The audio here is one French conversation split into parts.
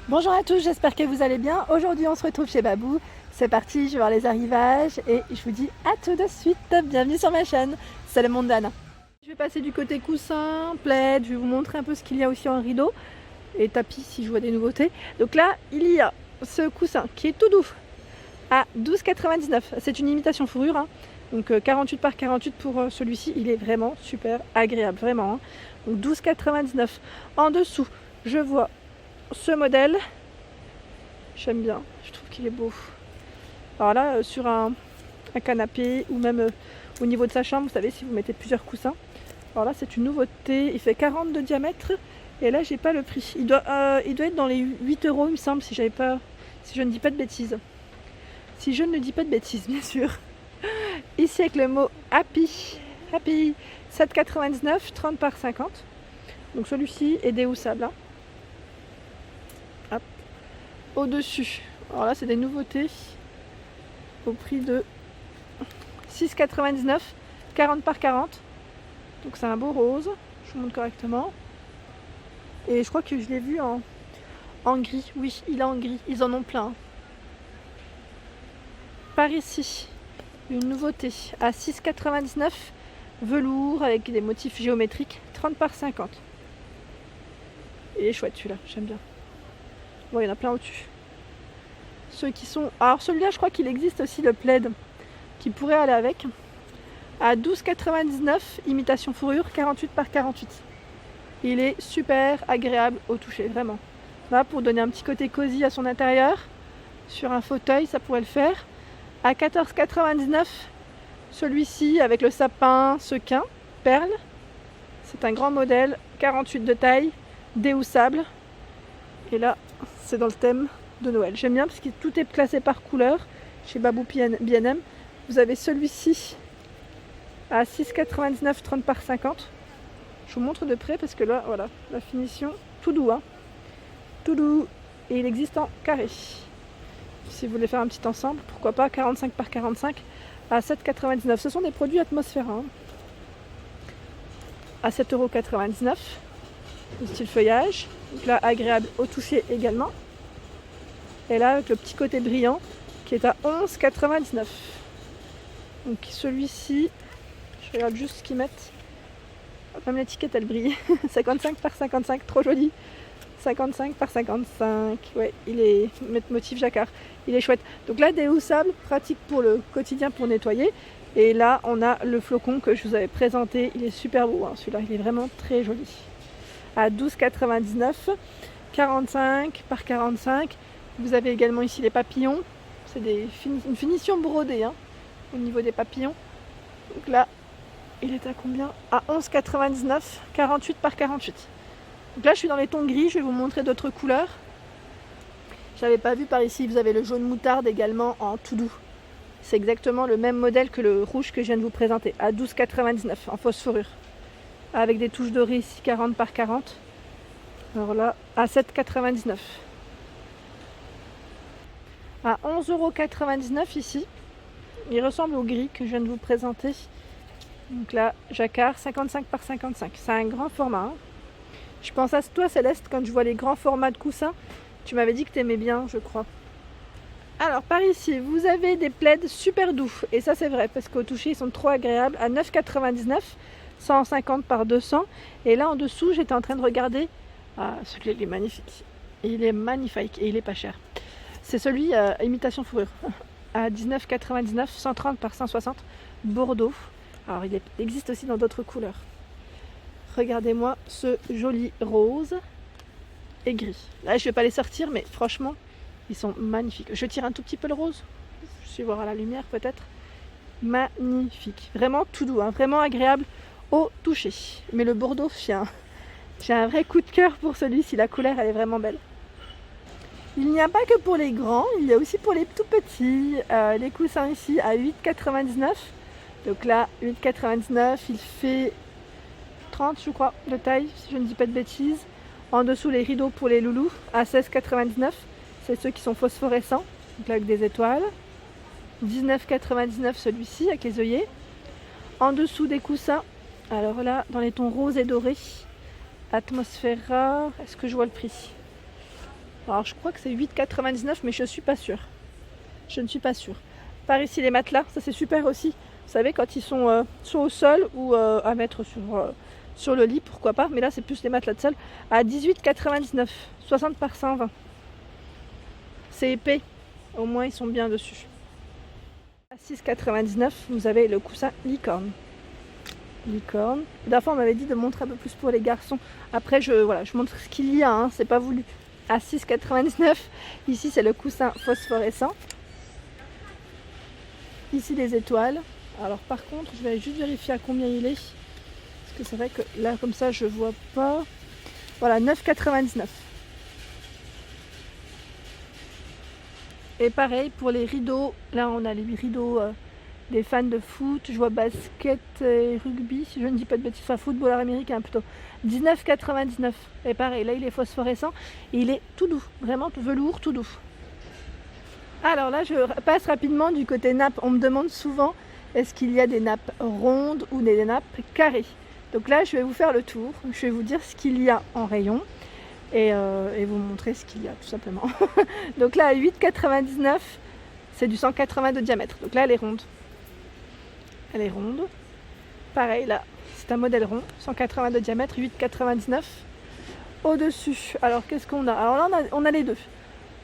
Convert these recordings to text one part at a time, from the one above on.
Bonjour à tous, j'espère que vous allez bien. Aujourd'hui on se retrouve chez Babou. C'est parti, je vais voir les arrivages et je vous dis à tout de suite. Bienvenue sur ma chaîne, c'est le monde d'Anna. Je vais passer du côté coussin, plaid, je vais vous montrer un peu ce qu'il y a aussi en rideau et tapis si je vois des nouveautés. Donc là, il y a ce coussin qui est tout doux à 12,99 €. C'est une imitation fourrure, hein. Donc 48 par 48 pour celui-ci, il est vraiment super agréable, vraiment, hein. Donc 12,99 €. En dessous, je vois ce modèle, j'aime bien, je trouve qu'il est beau. Alors là, sur un canapé ou même au niveau de sa chambre, vous savez, si vous mettez plusieurs coussins. Alors là, c'est une nouveauté, il fait 40 de diamètre et là, j'ai pas le prix. Il doit être dans les 8 €, il me semble, si je ne dis pas de bêtises. Si je ne dis pas de bêtises, bien sûr. Ici, avec le mot Happy, 7,99 €, 30 par 50. Donc celui-ci est déhoussable, hein. Au-dessus, alors là c'est des nouveautés au prix de 6,99 €, 40 par 40. Donc c'est un beau rose, je vous montre correctement. Et je crois que je l'ai vu en gris, oui il est en gris, ils en ont plein. Par ici, une nouveauté à 6,99 €, velours avec des motifs géométriques, 30 par 50. Il est chouette celui-là, j'aime bien. Bon, il y en a plein au-dessus. Ceux qui sont... Alors celui-là, je crois qu'il existe aussi le plaid qui pourrait aller avec. À 12,99 €, imitation fourrure, 48 par 48. Il est super agréable au toucher, vraiment. Là, pour donner un petit côté cosy à son intérieur, sur un fauteuil, ça pourrait le faire. À 14,99 €, celui-ci avec le sapin sequin, perle. C'est un grand modèle, 48 de taille, déhoussable. Et là, c'est dans le thème de Noël. J'aime bien parce que tout est classé par couleur chez Babou B&M. Vous avez celui-ci à 6,99 €, 30 par 50. Je vous montre de près parce que là, voilà, la finition, tout doux, hein. Tout doux. Et il existe en carré. Si vous voulez faire un petit ensemble, pourquoi pas, 45 par 45 à 7,99 €. Ce sont des produits Atmosphera, hein. À 7,99 €, le style feuillage. Donc là, agréable au toucher également. Et là, avec le petit côté brillant, qui est à 11,99 €. Donc celui-ci, je regarde juste ce qu'ils mettent. Même l'étiquette, elle brille. 55 par 55, trop joli. 55 par 55. Ouais, il est motif jacquard. Il est chouette. Donc là, déhoussable, pratique pour le quotidien pour nettoyer. Et là, on a le flocon que je vous avais présenté. Il est super beau, hein, celui-là. Il est vraiment très joli. À 12,99 €, 45 par 45. Vous avez également ici les papillons. C'est une finition brodée, hein, au niveau des papillons. Donc là, il est à combien? À 11,99 €, 48 par 48. Donc là, je suis dans les tons gris. Je vais vous montrer d'autres couleurs. J'avais pas vu par ici. Vous avez le jaune moutarde également en tout doux. C'est exactement le même modèle que le rouge que je viens de vous présenter. À 12,99 € en fausse fourrure. Avec des touches dorées ici, 40 par 40. Alors là, à 7,99 €. À 11,99 € ici. Il ressemble au gris que je viens de vous présenter. Donc là, jacquard, 55 par 55. C'est un grand format, hein. Je pense à toi, Céleste, quand je vois les grands formats de coussins. Tu m'avais dit que tu aimais bien, je crois. Alors, par ici, vous avez des plaids super doux. Et ça, c'est vrai, parce qu'au toucher, ils sont trop agréables. À 9,99 €, 150 par 200. Et là, en dessous, j'étais en train de regarder. Ah, celui-là, il est magnifique. Il est magnifique et il est pas cher. C'est celui imitation fourrure. À 19,99 €, 130 par 160. Bordeaux. Alors, il existe aussi dans d'autres couleurs. Regardez-moi ce joli rose et gris. Là, je ne vais pas les sortir, mais franchement, ils sont magnifiques. Je tire un tout petit peu le rose. Je vais voir à la lumière peut-être. Magnifique. Vraiment tout doux, hein, vraiment agréable au toucher. Mais le bordeaux, j'ai un vrai coup de cœur pour celui-ci. La couleur, elle est vraiment belle. Il n'y a pas que pour les grands, il y a aussi pour les tout petits. Les coussins ici à 8,99 €. Donc là, 8,99 €, il fait 30, je crois, de taille, si je ne dis pas de bêtises. En dessous, les rideaux pour les loulous à 16,99 €. C'est ceux qui sont phosphorescents, donc là avec des étoiles. 19,99 € celui-ci avec les œillets. En dessous des coussins, alors là, dans les tons roses et dorés, Atmosphera, est-ce que je vois le prix? Alors je crois que c'est 8,99 mais je suis pas sûre. Je ne suis pas sûre. Par ici les matelas, ça c'est super aussi. Vous savez quand ils sont soit au sol ou à mettre sur le lit, pourquoi pas. Mais là c'est plus les matelas de sol. À 18,99, 60 par 120. C'est épais, au moins ils sont bien dessus. À 6,99 vous avez le coussin licorne. Licorne. La dernière fois on m'avait dit de montrer un peu plus pour les garçons. Après je montre ce qu'il y a, hein, c'est pas voulu. À 6,99, ici c'est le coussin phosphorescent. Ici les étoiles. Alors par contre je vais juste vérifier à combien il est. Parce que c'est vrai que là comme ça je vois pas. Voilà, 9,99. Et pareil pour les rideaux. Là on a les rideaux des fans de foot. Je vois basket et rugby, si je ne dis pas de bêtises. Enfin footballeur américain plutôt. 19,99. Et pareil, là il est phosphorescent. Et il est tout doux. Vraiment velours, tout doux. Alors là je passe rapidement du côté nappe. On me demande souvent est-ce qu'il y a des nappes rondes ou des nappes carrées. Donc là je vais vous faire le tour. Je vais vous dire ce qu'il y a en rayon. Et vous montrer ce qu'il y a tout simplement. Donc là à 8,99 c'est du 180 de diamètre. Donc là elle est ronde. Elle est ronde. Pareil là c'est un modèle rond. 180 de diamètre, 8,99. Au-dessus, alors qu'est-ce qu'on a? Alors là on a les deux.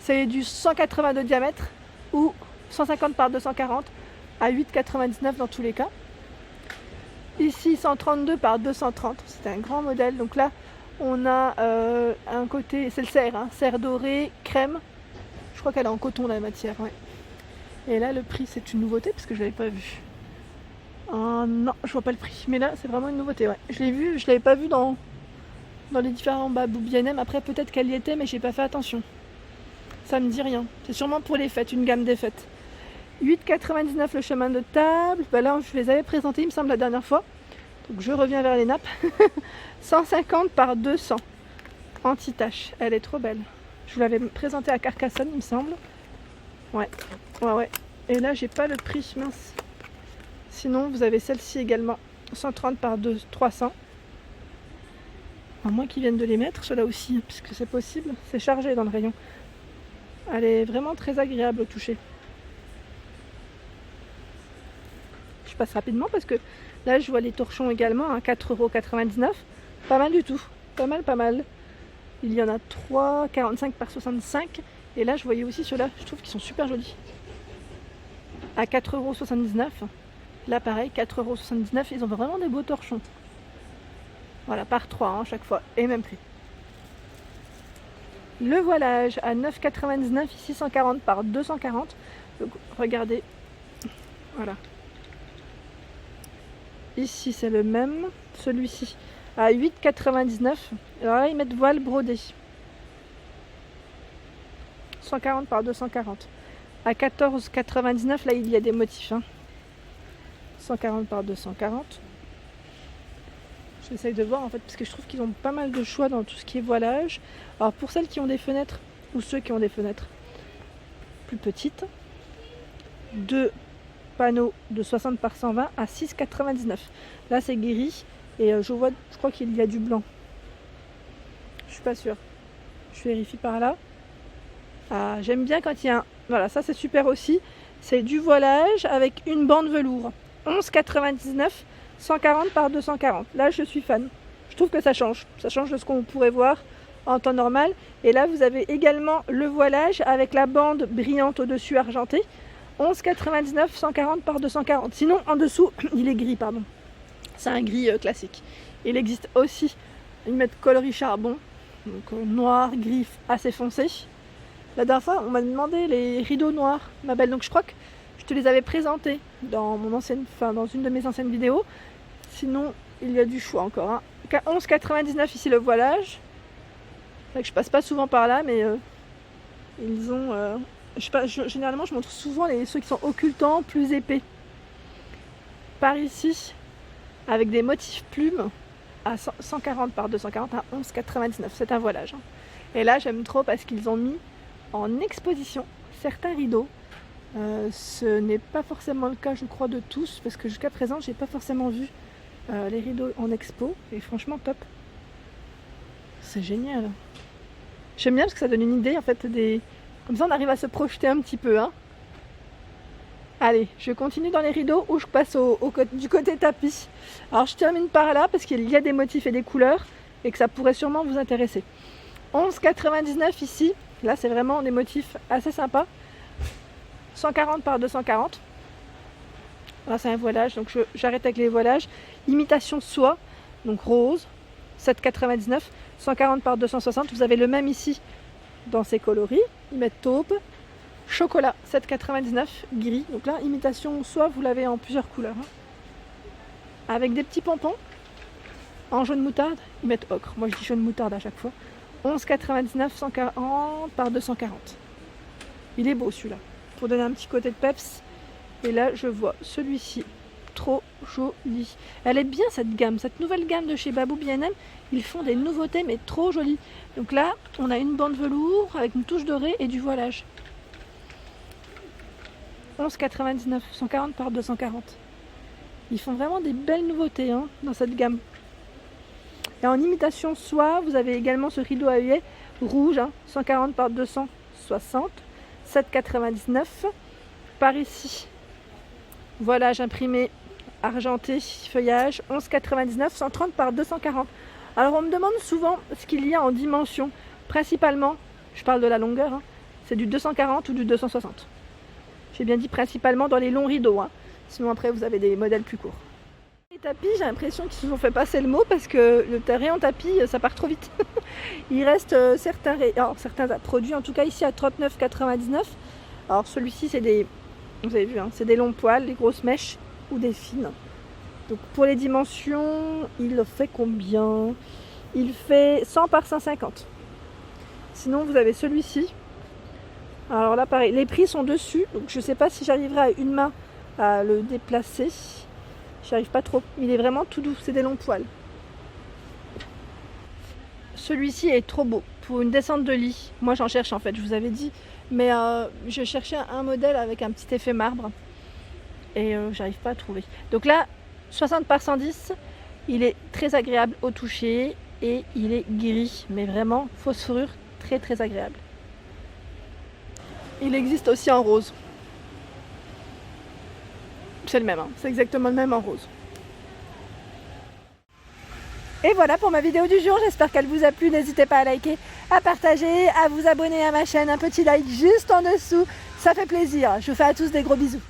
C'est du 180 de diamètre ou 150 par 240 à 8,99 dans tous les cas. Ici 132 par 230, c'est un grand modèle. Donc là on a un côté, c'est le cerf, hein, cerf doré, crème. Je crois qu'elle est en coton la matière, ouais. Et là le prix c'est une nouveauté parce que je l'avais pas vu. Non, je vois pas le prix, mais là c'est vraiment une nouveauté, ouais. Je l'ai vu, je l'avais pas vu dans les différents Babou B&M. Après peut-être qu'elle y était mais j'ai pas fait attention. Ça me dit rien. C'est sûrement pour les fêtes, une gamme des fêtes. 8,99 le chemin de table. Ben là je les avais présentés il me semble la dernière fois. Donc je reviens vers les nappes. 150 par 200 anti-tache. Elle est trop belle. Je vous l'avais présentée à Carcassonne il me semble. Ouais. Et là j'ai pas le prix, mince. Sinon vous avez celle-ci également. 130 par 300. À moins qu'ils viennent de les mettre, ceux-là aussi, puisque c'est possible. C'est chargé dans le rayon. Elle est vraiment très agréable au toucher. Je passe rapidement parce que là je vois les torchons également à 4,99 €. Pas mal du tout. Pas mal. Il y en a 3, 45 par 65. Et là je voyais aussi ceux-là, je trouve qu'ils sont super jolis. À 4,79 €. Là pareil, 4,79 €. Ils ont vraiment des beaux torchons. Voilà, par 3 hein, chaque fois. Et même prix. Le voilage à 9,99 €, ici 140 par 240. Donc regardez, voilà. Ici c'est le même, celui-ci à 8,99 €. Alors là ils mettent voile brodé. 140 par 240. À 14,99 €, là il y a des motifs. Hein. 140 par 240. J'essaye de voir en fait parce que je trouve qu'ils ont pas mal de choix dans tout ce qui est voilage. Alors pour celles qui ont des fenêtres ou ceux qui ont des fenêtres plus petites, 2 panneaux de 60 par 120 à 6,99 €. Là c'est gris et je crois qu'il y a du blanc. Je suis pas sûre. Je vérifie par là. Ah, j'aime bien quand il y a un... Voilà, ça c'est super aussi. C'est du voilage avec une bande velours. 11,99 €. 140 par 240. Là, je suis fan. Je trouve que ça change. Ça change de ce qu'on pourrait voir en temps normal. Et là, vous avez également le voilage avec la bande brillante au-dessus argentée. 11,99 €, 140 par 240. Sinon, en dessous, il est gris, pardon. C'est un gris classique. Il existe aussi, ils mettent coloris charbon. Donc noir, gris assez foncé. La dernière fois, on m'a demandé les rideaux noirs, ma belle. Donc je crois que je te les avais présentés dans une de mes anciennes vidéos. Sinon, il y a du choix encore. Hein. 11,99 € ici le voilage. C'est vrai que je passe pas souvent par là, mais ils ont... généralement, je montre souvent ceux qui sont occultants, plus épais. Par ici, avec des motifs plumes, à 140 par 240 à 11,99 €. C'est un voilage. Hein. Et là, j'aime trop parce qu'ils ont mis en exposition certains rideaux. Ce n'est pas forcément le cas, je crois, de tous, parce que jusqu'à présent, j'ai pas forcément vu les rideaux en expo. Et franchement, top. C'est génial. J'aime bien parce que ça donne une idée en fait des... Comme ça on arrive à se projeter un petit peu. Hein. Allez, je continue dans les rideaux ou je passe du côté tapis. Alors je termine par là parce qu'il y a des motifs et des couleurs et que ça pourrait sûrement vous intéresser. 11,99 ici. Là c'est vraiment des motifs assez sympas. 140 par 240. Là c'est un voilage, donc j'arrête avec les voilages. Imitation soie, donc rose, 7,99. 140 par 260. Vous avez le même ici dans ces coloris. Ils mettent taupe. Chocolat, 7,99. Gris. Donc là, imitation soie, vous l'avez en plusieurs couleurs. Hein. Avec des petits pompons. En jaune moutarde, ils mettent ocre. Moi je dis jaune moutarde à chaque fois. 11,99, 140 par 240. Il est beau celui-là. Pour donner un petit côté de peps. Et là, je vois celui-ci. Trop joli. Elle est bien cette gamme, cette nouvelle gamme de chez Babou B&M. Ils font des nouveautés mais trop jolies. Donc là, on a une bande velours avec une touche dorée et du voilage. 11,99, 140 par 240. Ils font vraiment des belles nouveautés hein, dans cette gamme. Et en imitation soie, vous avez également ce rideau à œillet rouge, hein, 140 par 260, 7,99. Par ici, voilage imprimé argenté, feuillage, 11,99, 130 par 240. Alors on me demande souvent ce qu'il y a en dimension. Principalement, je parle de la longueur, hein, c'est du 240 ou du 260. J'ai bien dit principalement dans les longs rideaux. Hein. Sinon après vous avez des modèles plus courts. Les tapis, j'ai l'impression qu'ils se sont fait passer le mot parce que le rayon tapis, ça part trop vite. Il reste certains produits, en tout cas ici à 39,99. Alors celui-ci c'est des, vous avez vu, hein, c'est des longs poils, des grosses mèches ou des fines. Donc pour les dimensions, il fait combien? Il fait 100 par 150. Sinon vous avez celui-ci. Alors là pareil, les prix sont dessus, donc je ne sais pas si j'arriverai à une main à le déplacer. J'y arrive pas trop, il est vraiment tout doux, c'est des longs poils. Celui-ci est trop beau pour une descente de lit. Moi j'en cherche en fait, je vous avais dit, mais je cherchais un modèle avec un petit effet marbre et j'arrive pas à trouver. Donc là, 60 par 110, il est très agréable au toucher et il est gris, mais vraiment phosphorure, très très agréable. Il existe aussi en rose. C'est le même, hein. C'est exactement le même en rose. Et voilà pour ma vidéo du jour, j'espère qu'elle vous a plu. N'hésitez pas à liker, à partager, à vous abonner à ma chaîne. Un petit like juste en dessous, ça fait plaisir. Je vous fais à tous des gros bisous.